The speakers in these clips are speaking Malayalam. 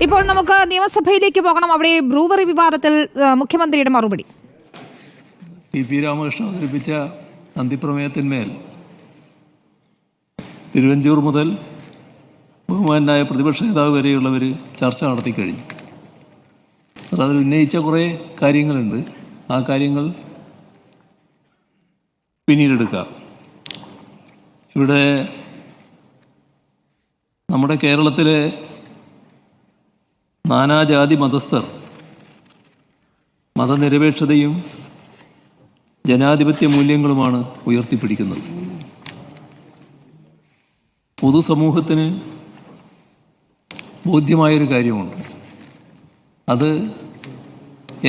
ഇപ്പോൾ നമുക്ക് നിയമസഭയിലേക്ക് പോകണം. അവിടെ ബ്രൂവറി വിവാദത്തിൽ മുഖ്യമന്ത്രിയുടെ മറുപടി. പി രാമകൃഷ്ണൻ അവതരിപ്പിച്ച നന്ദിപ്രമേയത്തിന്മേൽ തിരുവഞ്ചൂർ മുതൽ ബഹുമാനായ പ്രതിപക്ഷ നേതാവ് വരെയുള്ളവർ ചർച്ച നടത്തി കഴിഞ്ഞു. സർ, അതിൽ ഉന്നയിച്ച കുറേ കാര്യങ്ങളുണ്ട്. ആ കാര്യങ്ങൾ പിന്നീടെടുക്കാം. ഇവിടെ നമ്മുടെ കേരളത്തിലെ നാനാജാതി മതസ്ഥർ മതനിരപേക്ഷതയും ജനാധിപത്യ മൂല്യങ്ങളുമാണ് ഉയർത്തിപ്പിടിക്കുന്നത്. പൊതുസമൂഹത്തിന് ബോധ്യമായൊരു കാര്യമുണ്ട്. അത്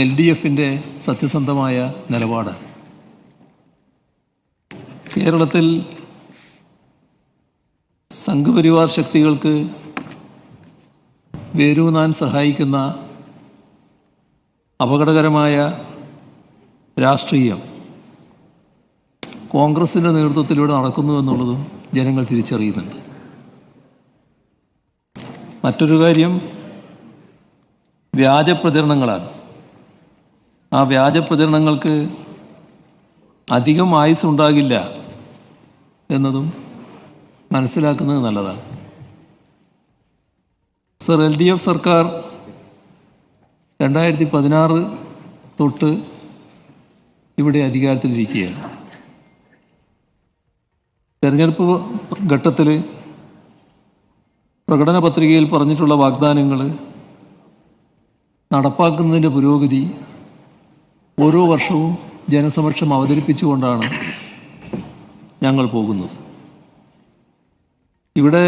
LDFൻ്റെ സത്യസന്ധമായ നിലപാടാണ്. കേരളത്തിൽ സംഘപരിവാർ ശക്തികൾക്ക് വേരൂന്നാൻ സഹായിക്കുന്ന അപകടകരമായ രാഷ്ട്രീയം കോൺഗ്രസിൻ്റെ നേതൃത്വത്തിലൂടെ നടക്കുന്നു എന്നുള്ളതും ജനങ്ങൾ തിരിച്ചറിയുന്നുണ്ട്. മറ്റൊരു കാര്യം വ്യാജപ്രചരണങ്ങളാണ്. ആ വ്യാജപ്രചരണങ്ങൾക്ക് അധികം ആയുസ് ഉണ്ടാകില്ല എന്നതും മനസ്സിലാക്കുന്നത് നല്ലതാണ്. സർ, LDF സർക്കാർ 2016 തൊട്ട് ഇവിടെ അധികാരത്തിലിരിക്കുകയാണ്. തെരഞ്ഞെടുപ്പ് ഘട്ടത്തിൽ പ്രകടന പത്രികയിൽ പറഞ്ഞിട്ടുള്ള വാഗ്ദാനങ്ങൾ നടപ്പാക്കുന്നതിൻ്റെ പുരോഗതി ഓരോ വർഷവും ജനസമക്ഷം അവതരിപ്പിച്ചുകൊണ്ടാണ് ഞങ്ങൾ പോകുന്നത്. ഇവിടെ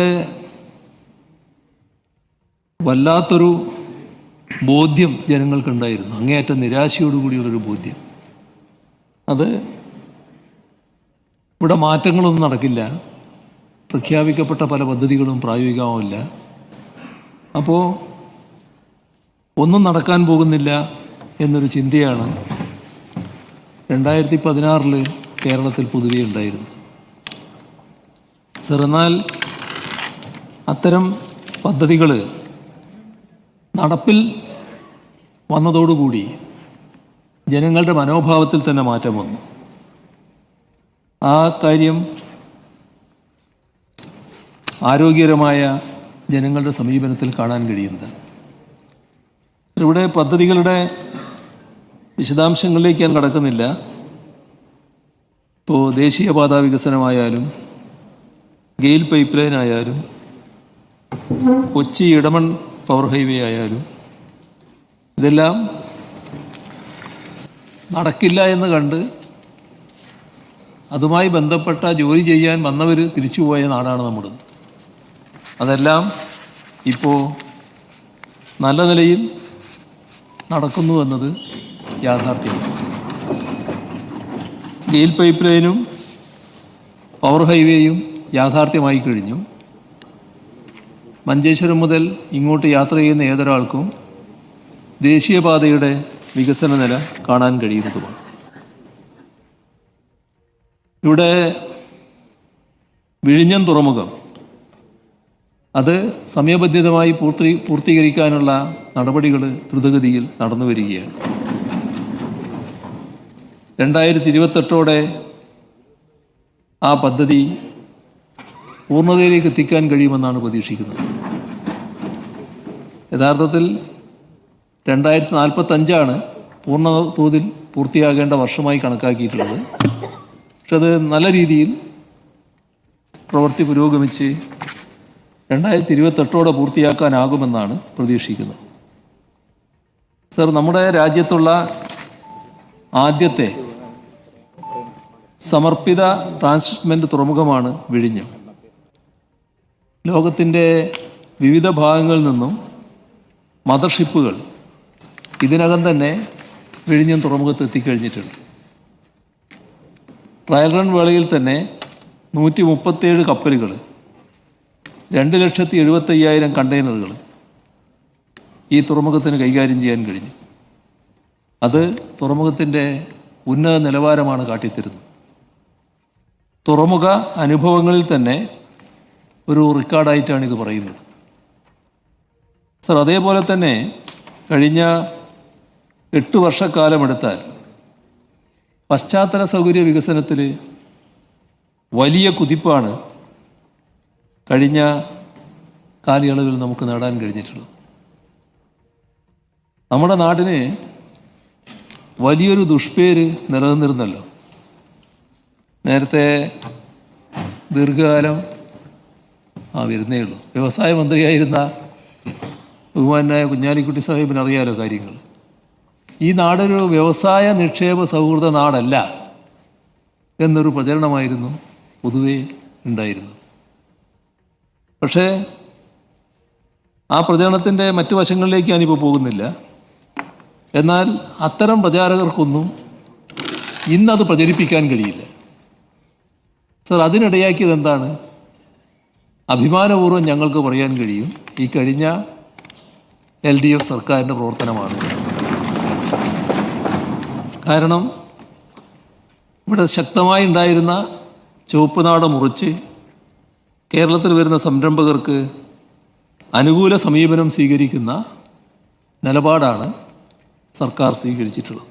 വല്ലാത്തൊരു ബോധ്യം ജനങ്ങൾക്കുണ്ടായിരുന്നു, അങ്ങേയറ്റം നിരാശയോടുകൂടിയുള്ളൊരു ബോധ്യം. അത് ഇവിടെ മാറ്റങ്ങളൊന്നും നടക്കില്ല, പ്രഖ്യാപിക്കപ്പെട്ട പല പദ്ധതികളും പ്രായോഗികമാവില്ല, അപ്പോൾ ഒന്നും നടക്കാൻ പോകുന്നില്ല എന്നൊരു ചിന്തയാണ് 2016 കേരളത്തിൽ പൊതുവെ ഉണ്ടായിരുന്നു. സർ, എന്നാൽ അത്തരം പദ്ധതികൾ നടപ്പിൽ വന്നതോടുകൂടി ജനങ്ങളുടെ മനോഭാവത്തിൽ തന്നെ മാറ്റം വന്നു. ആ കാര്യം ആരോഗ്യകരമായ ജനങ്ങളുടെ സമീപനത്തിൽ കാണാൻ കഴിയുന്നതാണ്. ഇവിടെ പദ്ധതികളുടെ വിശദാംശങ്ങളിലേക്ക് ഞാൻ കടക്കുന്നില്ല. ഇപ്പോൾ ദേശീയപാതാ വികസനമായാലും ഗെയിൽ പൈപ്പ് ലൈൻ ആയാലും കൊച്ചി ഇടമൺ പവർ ഹൈവേ ആയാലും ഇതെല്ലാം നടക്കില്ല എന്ന് കണ്ട് അതുമായി ബന്ധപ്പെട്ട ജോലി ചെയ്യാൻ വന്നവർ തിരിച്ചുപോയ നാടാണ് നമ്മുടേത്. അതെല്ലാം ഇപ്പോൾ നല്ല നിലയിൽ നടക്കുന്നു എന്നത് യാഥാർത്ഥ്യമാണ്. ഗെയിൽ പൈപ്പ് ലൈനും പവർ ഹൈവേയും യാഥാർത്ഥ്യമായി കഴിഞ്ഞു. മഞ്ചേശ്വരം മുതൽ ഇങ്ങോട്ട് യാത്ര ചെയ്യുന്ന ഏതൊരാൾക്കും ദേശീയപാതയുടെ വികസന നില കാണാൻ കഴിയുന്നതുമാണ്. ഇവിടെ വിഴിഞ്ഞം തുറമുഖം അത് സമയബന്ധിതമായി പൂർത്തീകരിക്കാനുള്ള നടപടികൾ ദ്രുതഗതിയിൽ നടന്നു വരികയാണ്. 2028 ആ പദ്ധതി പൂർണ്ണതയിലേക്ക് എത്തിക്കാൻ കഴിയുമെന്നാണ് പ്രതീക്ഷിക്കുന്നത്. യഥാർത്ഥത്തിൽ 2045 പൂർണ്ണ തോതിൽ പൂർത്തിയാകേണ്ട വർഷമായി കണക്കാക്കിയിട്ടുള്ളത്. പക്ഷെ അത് നല്ല രീതിയിൽ പ്രവൃത്തി പുരോഗമിച്ച് 2028 പൂർത്തിയാക്കാനാകുമെന്നാണ് പ്രതീക്ഷിക്കുന്നത്. സർ, നമ്മുടെ രാജ്യത്തുള്ള ആദ്യത്തെ സമർപ്പിത ട്രാൻസ്ഷിപ്മെൻറ്റ് തുറമുഖമാണ് വിഴിഞ്ഞം. ലോകത്തിൻ്റെ വിവിധ ഭാഗങ്ങളിൽ നിന്നും മദർഷിപ്പുകൾ ഇതിനകം തന്നെ വിഴിഞ്ഞം തുറമുഖത്ത് എത്തിക്കഴിഞ്ഞിട്ടുണ്ട്. ട്രയൽ റൺ വേളയിൽ തന്നെ 137 കപ്പലുകൾ, 2,75,000 കണ്ടെയ്നറുകൾ ഈ തുറമുഖത്തിന് കൈകാര്യം ചെയ്യാൻ കഴിഞ്ഞു. അത് തുറമുഖത്തിൻ്റെ ഉന്നത നിലവാരമാണ് കാട്ടിത്തരുന്നത്. തുറമുഖ അനുഭവങ്ങളിൽ തന്നെ ഒരു റെക്കോർഡായിട്ടാണ് ഇത് പറയുന്നത്. സർ, അതേപോലെ തന്നെ കഴിഞ്ഞ 8 വർഷക്കാലമെടുത്താൽ പശ്ചാത്തല സൗകര്യ വികസനത്തിൽ വലിയ കുതിപ്പാണ് കഴിഞ്ഞ കാലയളവിൽ നമുക്ക് നേടാൻ കഴിഞ്ഞിട്ടുള്ളത്. നമ്മുടെ നാടിന് വലിയൊരു ദുഷ്പേര് നിലനിന്നിരുന്നല്ലോ. നേരത്തെ ദീർഘകാലം വരുന്നേ ഉള്ളൂ. വ്യവസായ മന്ത്രിയായിരുന്ന ബഹുമാനായ കുഞ്ഞാലിക്കുട്ടി സാഹിബിന് അറിയാലോ കാര്യങ്ങൾ. ഈ നാടൊരു വ്യവസായ നിക്ഷേപ സൗഹൃദ നാടല്ല എന്നൊരു പ്രചരണമായിരുന്നു പൊതുവേ ഉണ്ടായിരുന്നത്. പക്ഷേ ആ പ്രചരണത്തിൻ്റെ മറ്റു വശങ്ങളിലേക്ക് ഞാനിപ്പോൾ പോകുന്നില്ല. എന്നാൽ അത്തരം പ്രചാരകർക്കൊന്നും ഇന്നത് പ്രചരിപ്പിക്കാൻ കഴിയില്ല. സർ, അതിനിടയാക്കിയത് എന്താണ്? അഭിമാനപൂർവ്വം ഞങ്ങൾക്ക് പറയാൻ കഴിയും, ഈ കഴിഞ്ഞ LDF സർക്കാരിൻ്റെ പ്രവർത്തനമാണ്. കാരണം ഇവിടെ ശക്തമായി ഉണ്ടായിരുന്ന ചുവപ്പ് നാട മുറിച്ച് കേരളത്തിൽ വരുന്ന സംരംഭകർക്ക് അനുകൂല സമീപനം സ്വീകരിക്കുന്ന നിലപാടാണ് സർക്കാർ സ്വീകരിച്ചിട്ടുള്ളത്.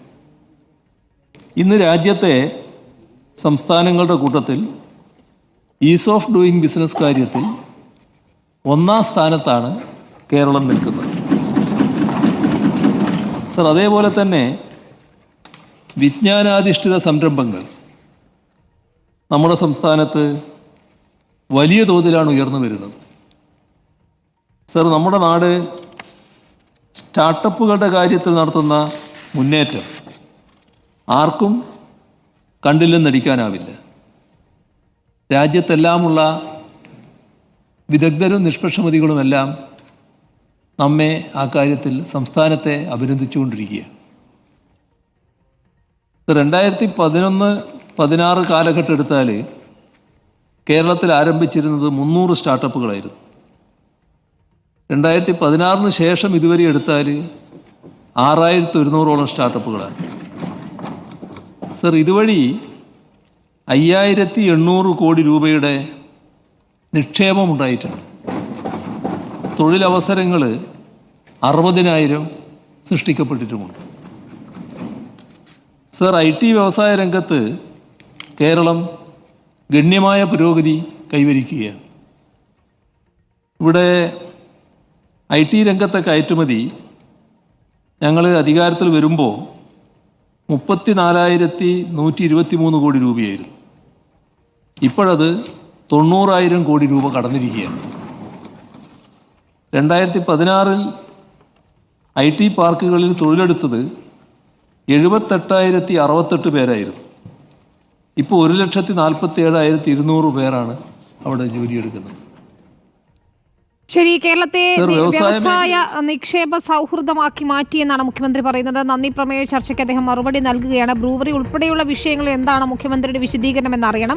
ഇന്ന് രാജ്യത്തെ സംസ്ഥാനങ്ങളുടെ കൂട്ടത്തിൽ ഈസ് ഓഫ് ഡൂയിങ് ബിസിനസ് കാര്യത്തിൽ 1-ാം സ്ഥാനത്താണ് കേരളം നിൽക്കുന്നത്. സർ, അതേപോലെ തന്നെ വിജ്ഞാനാധിഷ്ഠിത സംരംഭങ്ങൾ നമ്മുടെ സംസ്ഥാനത്ത് വലിയ തോതിലാണ് ഉയർന്നു വരുന്നത്. സർ, നമ്മുടെ നാട് സ്റ്റാർട്ടപ്പുകളുടെ കാര്യത്തിൽ നടത്തുന്ന മുന്നേറ്റം ആർക്കും കണ്ടില്ലെന്നടിക്കാനാവില്ല. രാജ്യത്തെല്ലാമുള്ള വിദഗ്ധരും നിഷ്പക്ഷമതികളുമെല്ലാം നമ്മെ ആ കാര്യത്തിൽ സംസ്ഥാനത്തെ അഭിനന്ദിച്ചുകൊണ്ടിരിക്കുകയാണ്. 2011-16 കാലഘട്ടം എടുത്താൽ കേരളത്തിൽ ആരംഭിച്ചിരുന്നത് 300 സ്റ്റാർട്ടപ്പുകളായിരുന്നു. 2016 ശേഷം ഇതുവരെ എടുത്താൽ 6100ഓളം സ്റ്റാർട്ടപ്പുകളാണ്. സർ, ഇതുവഴി 5800 കോടി രൂപയുടെ നിക്ഷേപം ഉണ്ടായിട്ടുണ്ട്. തൊഴിലവസരങ്ങൾ 60,000 സൃഷ്ടിക്കപ്പെട്ടിട്ടുമുണ്ട്. സർ, IT വ്യവസായ രംഗത്ത് കേരളം ഗണ്യമായ പുരോഗതി കൈവരിക്കുകയാണ്. ഇവിടെ IT രംഗത്തെ കയറ്റുമതി ഞങ്ങൾ അധികാരത്തിൽ വരുമ്പോൾ 34,123 കോടി രൂപയായിരുന്നു. ഇപ്പോഴത് 90,000 കോടി രൂപ കടന്നിരിക്കുകയാണ്. 2016 IT പാർക്കുകളിൽ തൊഴിലെടുത്തത് 78,068 പേരായിരുന്നു. ഇപ്പോൾ 1,47,200 പേരാണ് അവിടെ ജോലിയെടുക്കുന്നത്. ശരി, കേരളത്തെ വ്യവസായ നിക്ഷേപ സൗഹൃദമാക്കി മാറ്റിയെന്നാണ് മുഖ്യമന്ത്രി പറയുന്നത്. നന്ദി പ്രമേയ ചർച്ചയ്ക്ക് അദ്ദേഹം മറുപടി നൽകുകയാണ്. ബ്രൂവറി ഉൾപ്പെടെയുള്ള വിഷയങ്ങൾ എന്താണ് മുഖ്യമന്ത്രിയുടെ വിശദീകരണം എന്നറിയണം.